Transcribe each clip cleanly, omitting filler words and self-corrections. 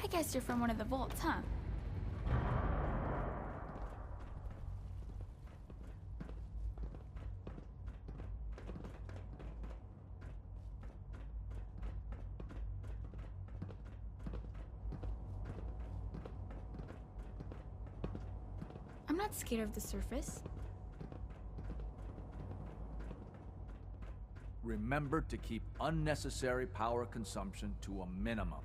I guess you're from one of the vaults, huh? I'm not scared of the surface. Remember to keep unnecessary power consumption to a minimum.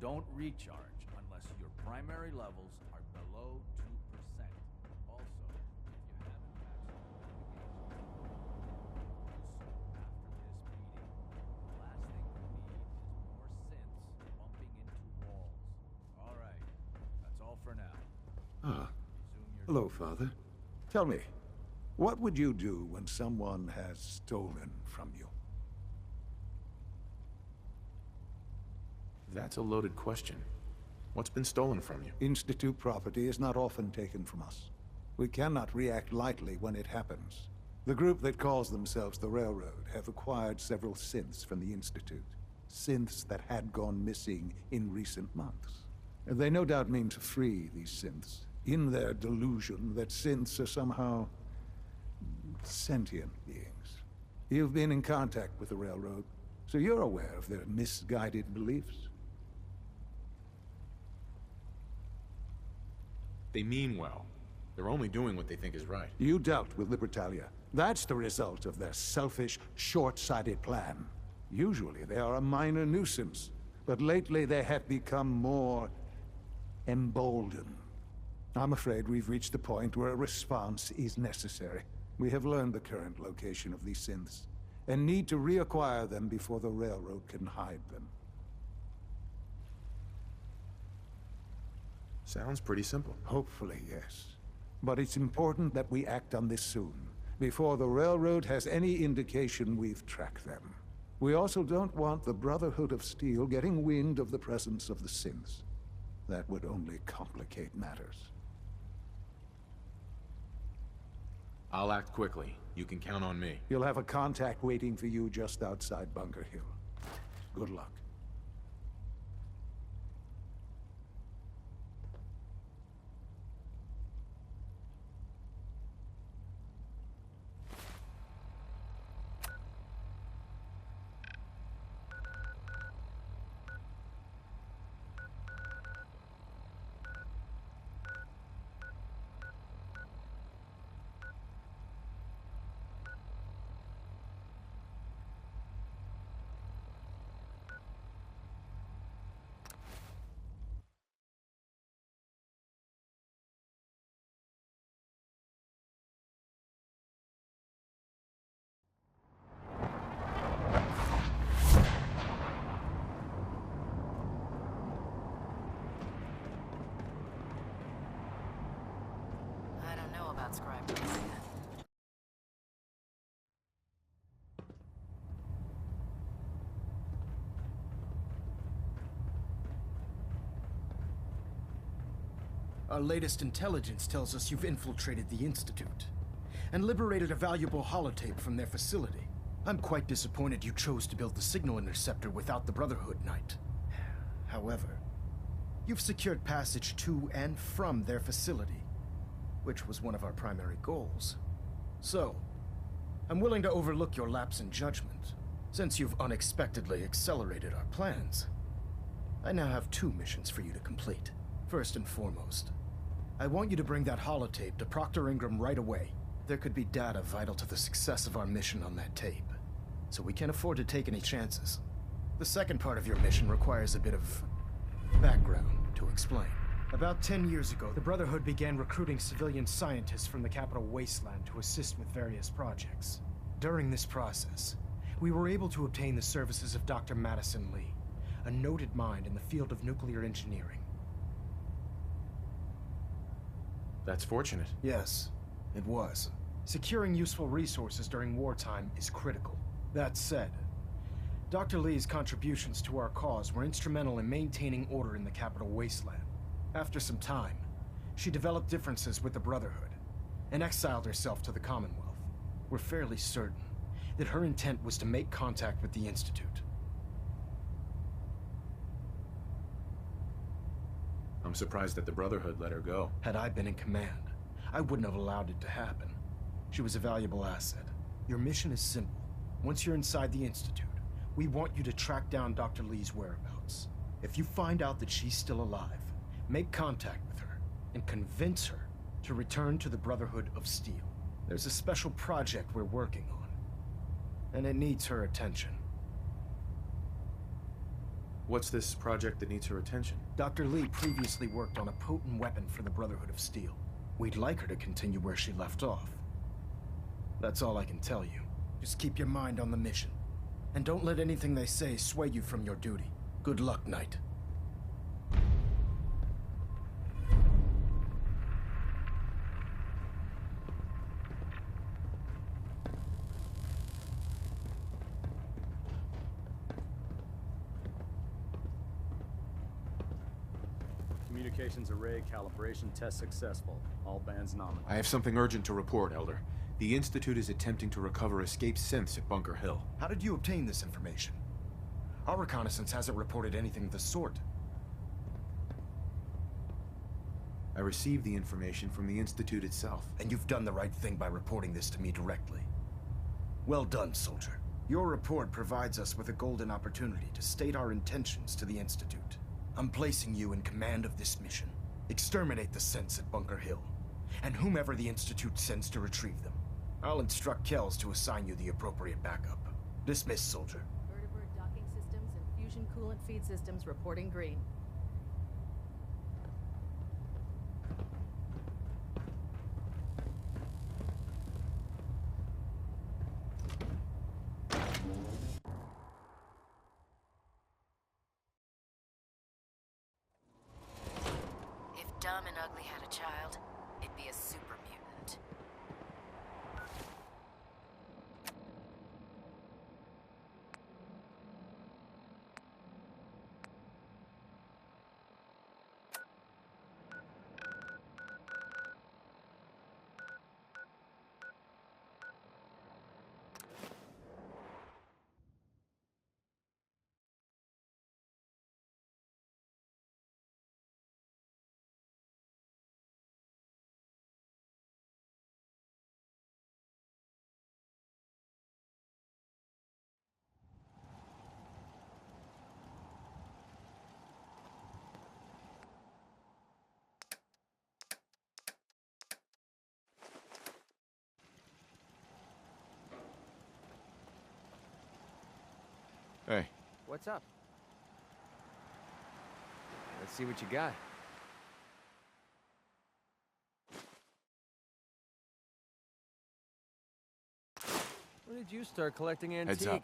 Don't recharge unless your primary levels are below 2%. Also, if you haven't maxed out navigations, do so after this meeting. The last thing we need is more synths bumping into walls. All right, that's all for now. Hello, Father. Tell me, what would you do when someone has stolen from you? That's a loaded question. What's been stolen from you? Institute property is not often taken from us. We cannot react lightly when it happens. The group that calls themselves the Railroad have acquired several synths from the Institute. Synths that had gone missing in recent months. They no doubt mean to free these synths, in their delusion that synths are somehow sentient beings. You've been in contact with the Railroad, so you're aware of their misguided beliefs. They mean well. They're only doing what they think is right. You dealt with Libertalia. That's the result of their selfish, short-sighted plan. Usually they are a minor nuisance, but lately they have become more emboldened. I'm afraid we've reached the point where a response is necessary. We have learned the current location of these synths, and need to reacquire them before the Railroad can hide them. Sounds pretty simple. Hopefully, yes. But it's important that we act on this soon, before the Railroad has any indication we've tracked them. We also don't want the Brotherhood of Steel getting wind of the presence of the synths. That would only complicate matters. I'll act quickly. You can count on me. You'll have a contact waiting for you just outside Bunker Hill. Good luck. Our latest intelligence tells us you've infiltrated the Institute and liberated a valuable holotape from their facility. I'm quite disappointed you chose to build the signal interceptor without the Brotherhood Knight. However, you've secured passage to and from their facility, which was one of our primary goals. So, I'm willing to overlook your lapse in judgment, since you've unexpectedly accelerated our plans. I now have 2 missions for you to complete. First and foremost, I want you to bring that holotape to Proctor Ingram right away. There could be data vital to the success of our mission on that tape, so we can't afford to take any chances. The second part of your mission requires a bit of background to explain. About 10 years ago, the Brotherhood began recruiting civilian scientists from the capital wasteland to assist with various projects. During this process, we were able to obtain the services of Dr. Madison Lee, a noted mind in the field of nuclear engineering. That's fortunate. Yes, it was. Securing useful resources during wartime is critical. That said, Dr. Lee's contributions to our cause were instrumental in maintaining order in the capital wasteland. After some time, she developed differences with the Brotherhood and exiled herself to the Commonwealth. We're fairly certain that her intent was to make contact with the Institute. I'm surprised that the Brotherhood let her go. Had I been in command, I wouldn't have allowed it to happen. She was a valuable asset. Your mission is simple. Once you're inside the Institute, we want you to track down Dr. Lee's whereabouts. If you find out that she's still alive, make contact with her and convince her to return to the Brotherhood of Steel. There's a special project we're working on, and it needs her attention. What's this project that needs her attention? Dr. Lee previously worked on a potent weapon for the Brotherhood of Steel. We'd like her to continue where she left off. That's all I can tell you. Just keep your mind on the mission. And don't let anything they say sway you from your duty. Good luck, Knight. Communications array calibration test successful. All bands nominal. I have something urgent to report, Elder. The Institute is attempting to recover escaped synths at Bunker Hill. How did you obtain this information? Our reconnaissance hasn't reported anything of the sort. I received the information from the Institute itself. And you've done the right thing by reporting this to me directly. Well done, soldier. Your report provides us with a golden opportunity to state our intentions to the Institute. I'm placing you in command of this mission. Exterminate the synths at Bunker Hill, and whomever the Institute sends to retrieve them. I'll instruct Kells to assign you the appropriate backup. Dismiss, soldier. Vertibird docking systems and fusion coolant feed systems reporting green. If Dumb and Ugly had a child, it'd be a super mutant. Hey. What's up? Let's see what you got. When did you start collecting antiques? Heads up.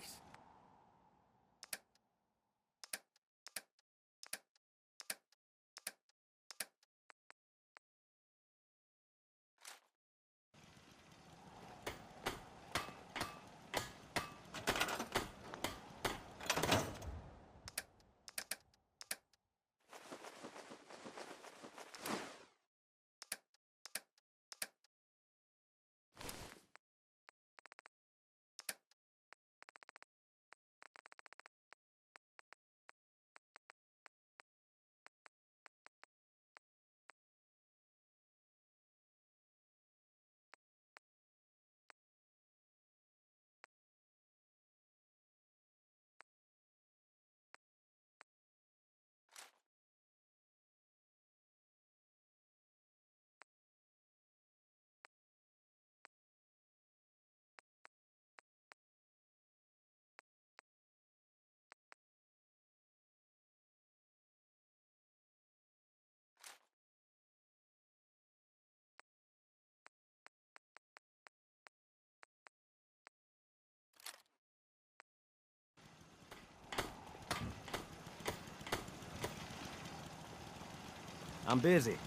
I'm busy.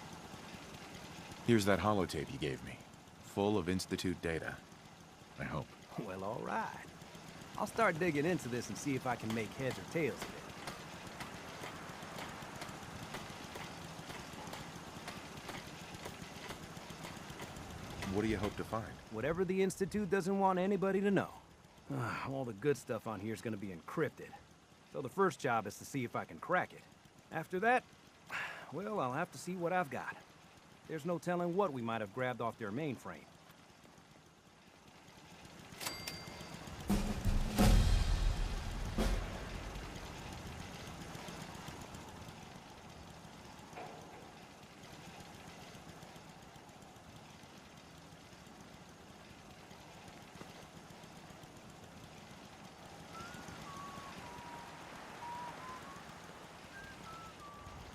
Here's that holotape you gave me. Full of Institute data. I hope. Well, all right. I'll start digging into this and see if I can make heads or tails of it. What do you hope to find? Whatever the Institute doesn't want anybody to know. All the good stuff on here is going to be encrypted. So the first job is to see if I can crack it. After that, Well, I'll have to see what I've got. There's no telling what we might have grabbed off their mainframe.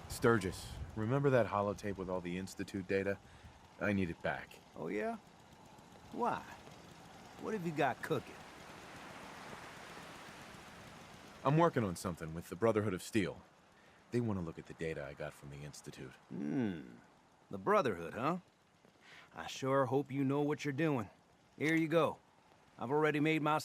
Sturges, remember that holotape with all the Institute data? I need it back. Oh, yeah? Why? What have you got cooking? I'm working on something with the Brotherhood of Steel. They want to look at the data I got from the Institute. The Brotherhood, huh? I sure hope you know what you're doing. Here you go. I've already made my...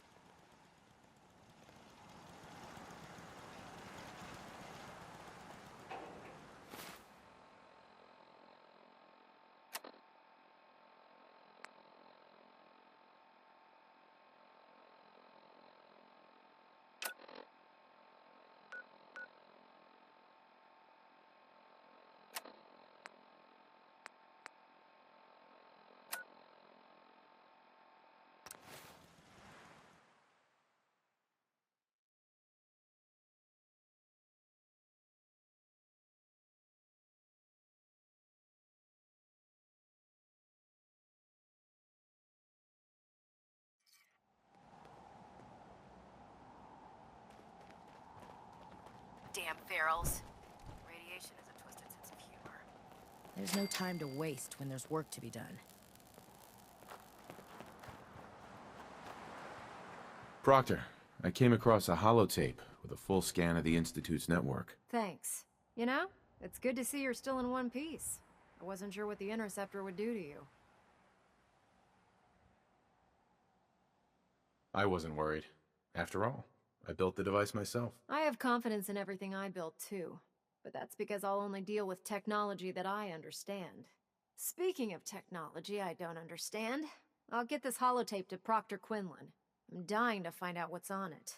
Damn ferals. Radiation is a twisted sense of humor. There's no time to waste when there's work to be done. Proctor, I came across a holotape with a full scan of the Institute's network. Thanks. You know, it's good to see you're still in one piece. I wasn't sure what the interceptor would do to you. I wasn't worried. After all, I built the device myself. I have confidence in everything I built too, but that's because I'll only deal with technology that I understand. Speaking of technology I don't understand, I'll get this holotape to Proctor Quinlan. I'm dying to find out what's on it.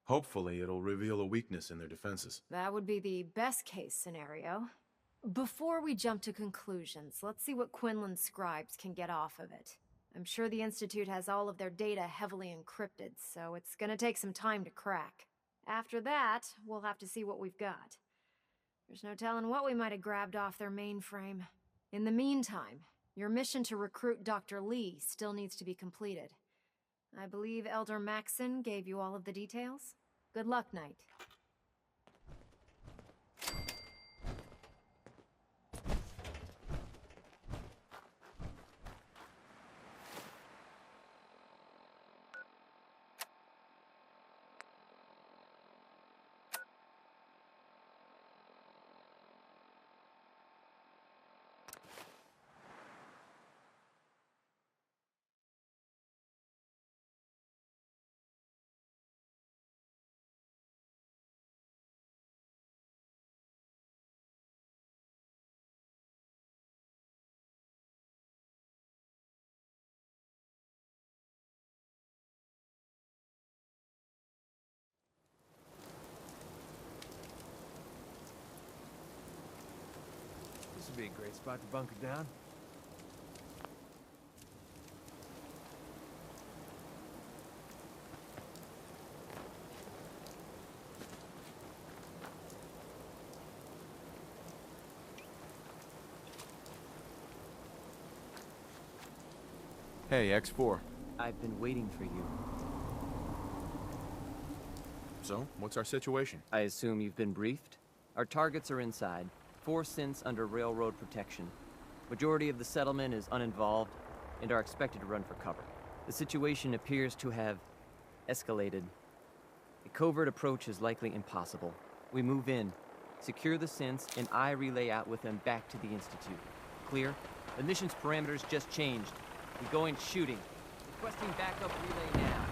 Hopefully, it'll reveal a weakness in their defenses. That would be the best case scenario. Before we jump to conclusions, let's see what Quinlan's scribes can get off of it. I'm sure the Institute has all of their data heavily encrypted, so it's gonna take some time to crack. After that, we'll have to see what we've got. There's no telling what we might have grabbed off their mainframe. In the meantime, your mission to recruit Dr. Lee still needs to be completed. I believe Elder Maxson gave you all of the details. Good luck, Knight. This would be a great spot to bunker down. Hey, X4. I've been waiting for you. So, what's our situation? I assume you've been briefed? Our targets are inside. 4 synths under railroad protection. Majority of the settlement is uninvolved and are expected to run for cover. The situation appears to have escalated. A covert approach is likely impossible. We move in, secure the synths, and I relay out with them back to the Institute. Clear? The mission's parameters just changed. We go in shooting. Requesting backup relay now.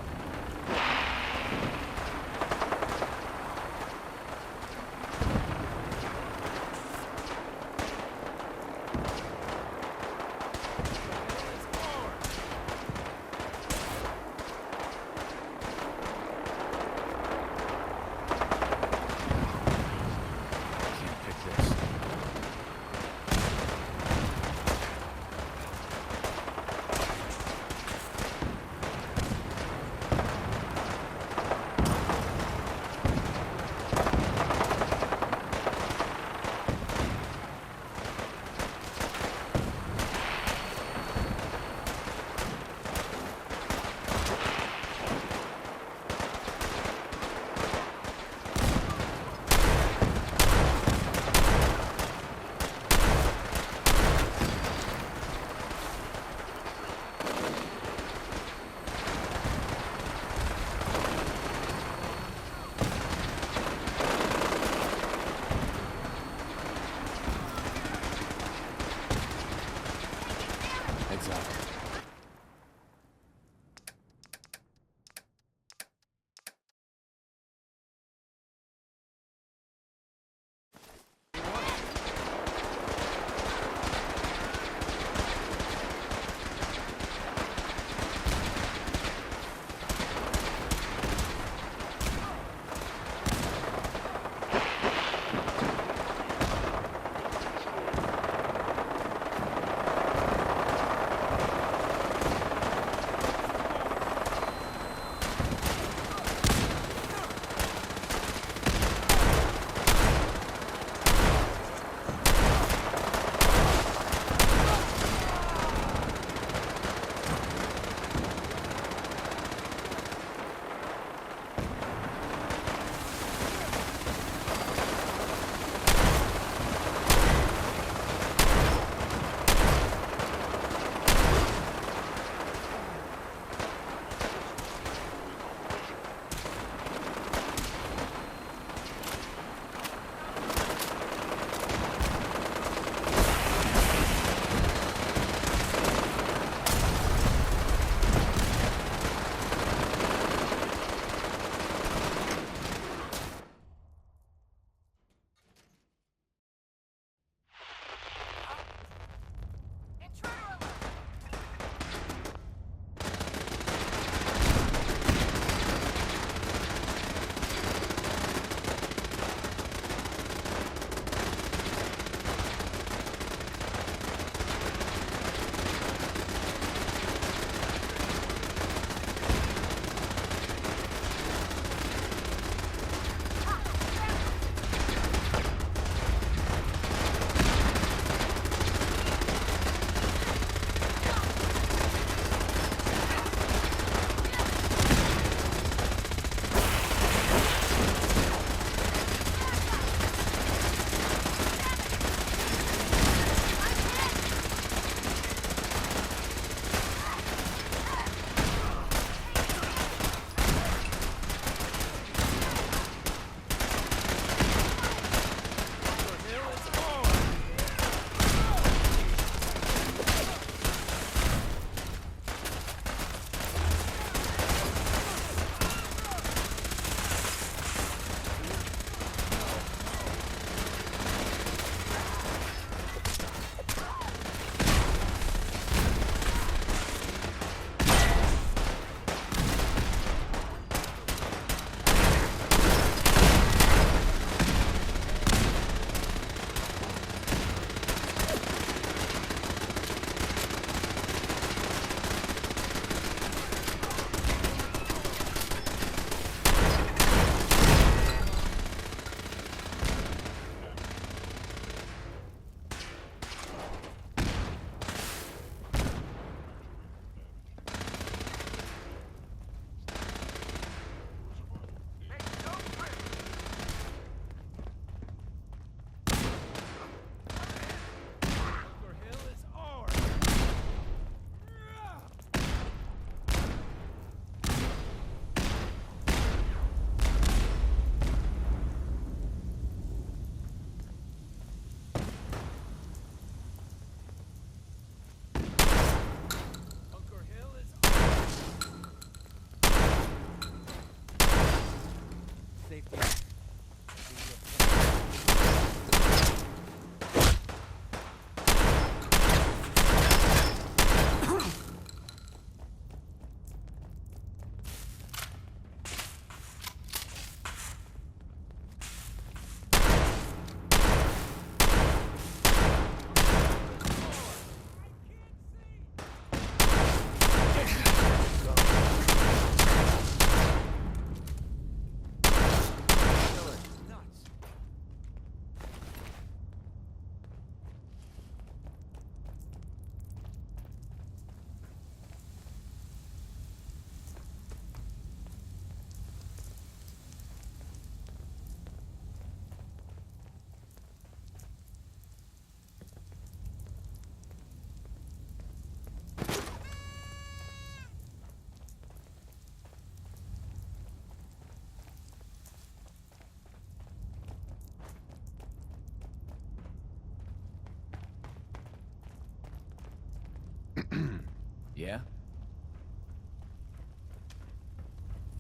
Yeah?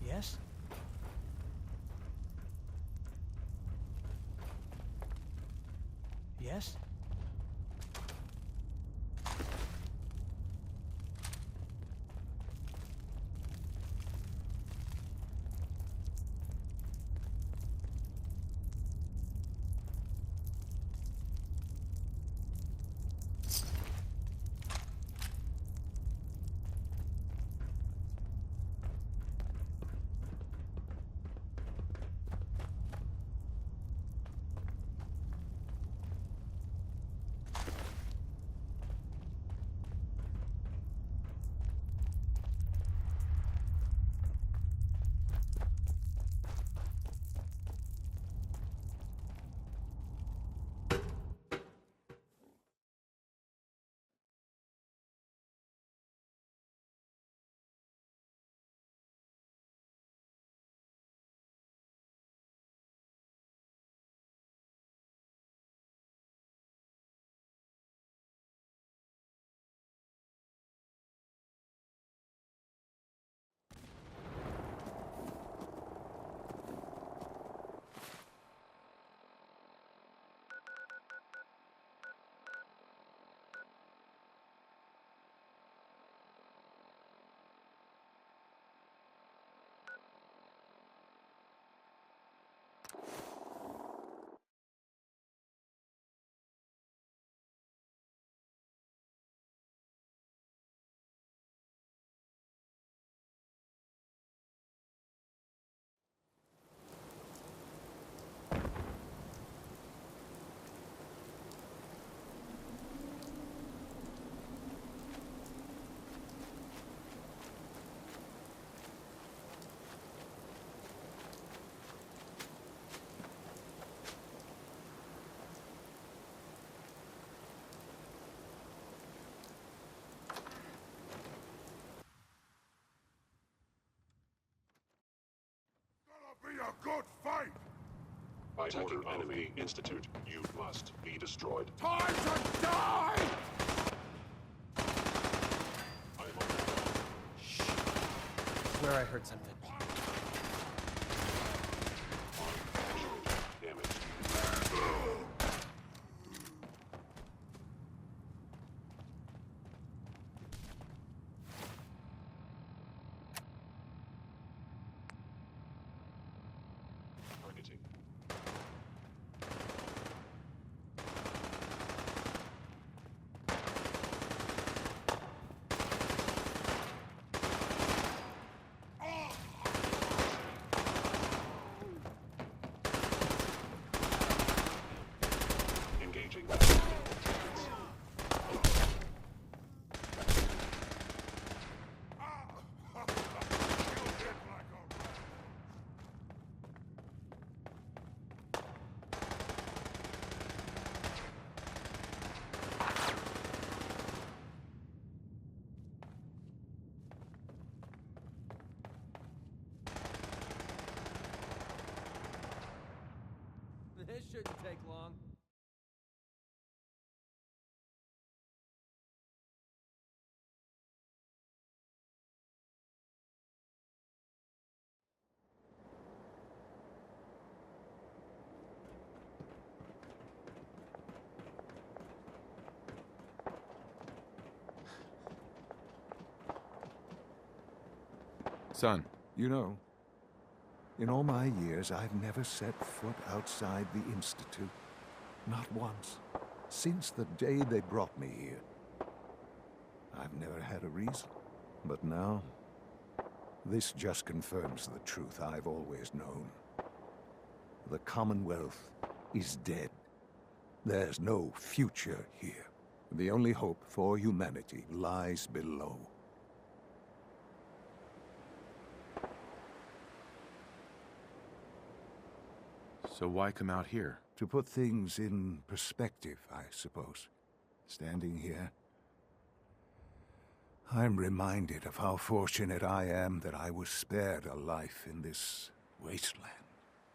Yes? Yes? Be a good fight! By attacking enemy institute, you must be destroyed. Time to die! I am on the Shh. Swear I heard something. damage. Targeting. Engaging. This shouldn't take long. Son, You know, in all my years, I've never set foot outside the Institute. Not once. Since the day they brought me here. I've never had a reason. But now, this just confirms the truth I've always known. The Commonwealth is dead. There's no future here. The only hope for humanity lies below. so why come out here? To put things in perspective, I suppose. Standing here, I'm reminded of how fortunate I am that I was spared a life in this wasteland.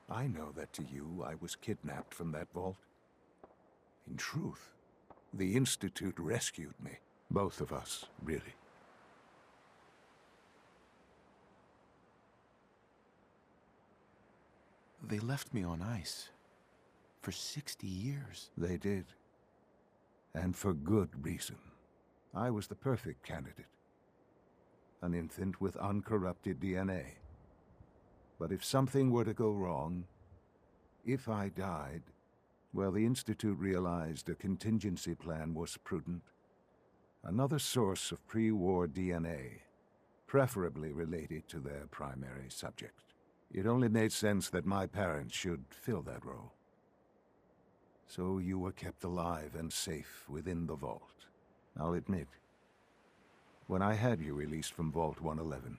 I know that to you, I was kidnapped from that vault. In truth, the Institute rescued me. Both of us, really. They left me on ice. For 60 years. They did. And for good reason. I was the perfect candidate. An infant with uncorrupted DNA. But if something were to go wrong, if I died, well, the Institute realized a contingency plan was prudent. Another source of pre-war DNA, preferably related to their primary subject. It only made sense that my parents should fill that role. So you were kept alive and safe within the vault. I'll admit, when I had you released from Vault 111,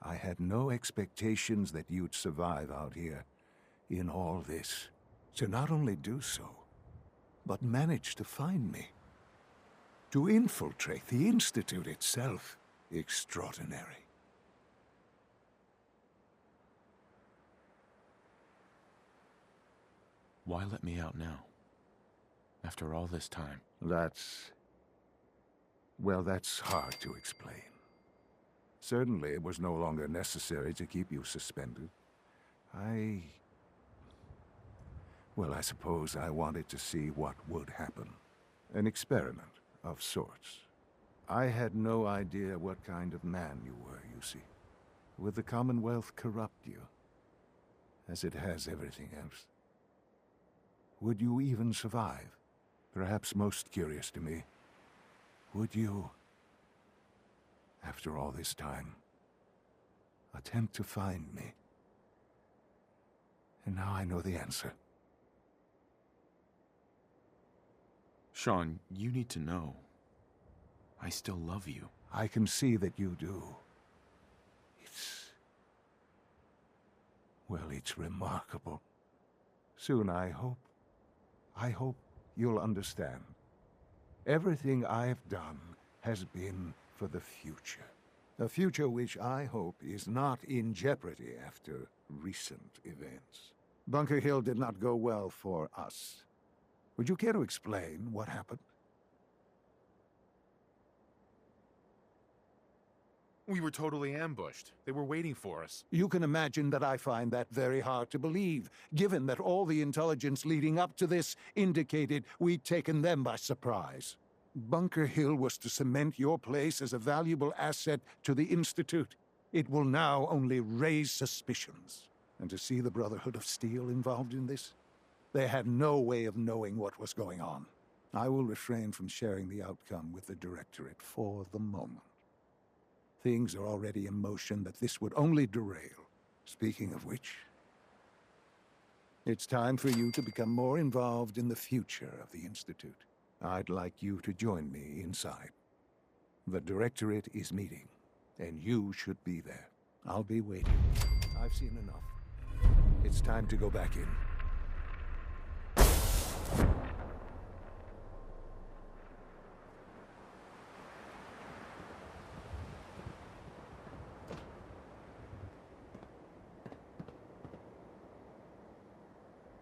I had no expectations that you'd survive out here in all this. To not only do so, but manage to find me. To infiltrate the Institute itself. Extraordinary. Why let me out now? After all this time? Well, that's hard to explain. Certainly, it was no longer necessary to keep you suspended. Well, I suppose I wanted to see what would happen. An experiment of sorts. I had no idea what kind of man you were, you see. Would the Commonwealth corrupt you? As it has everything else? Would you even survive? Perhaps most curious to me, would you, after all this time, attempt to find me? And now I know the answer. Sean, you need to know. I still love you. I can see that you do. It's remarkable. Soon, I hope you'll understand. Everything I've done has been for the future. A future which I hope is not in jeopardy after recent events. Bunker Hill did not go well for us. Would you care to explain what happened? We were totally ambushed. They were waiting for us. You can imagine that I find that very hard to believe, given that all the intelligence leading up to this indicated we'd taken them by surprise. Bunker Hill was to cement your place as a valuable asset to the Institute. It will now only raise suspicions. And to see the Brotherhood of Steel involved in this? They had no way of knowing what was going on. I will refrain from sharing the outcome with the Directorate for the moment. Things are already in motion that this would only derail. Speaking of which, it's time for you to become more involved in the future of the Institute. I'd like you to join me inside. The Directorate is meeting, and you should be there. I'll be waiting. I've seen enough. It's time to go back in.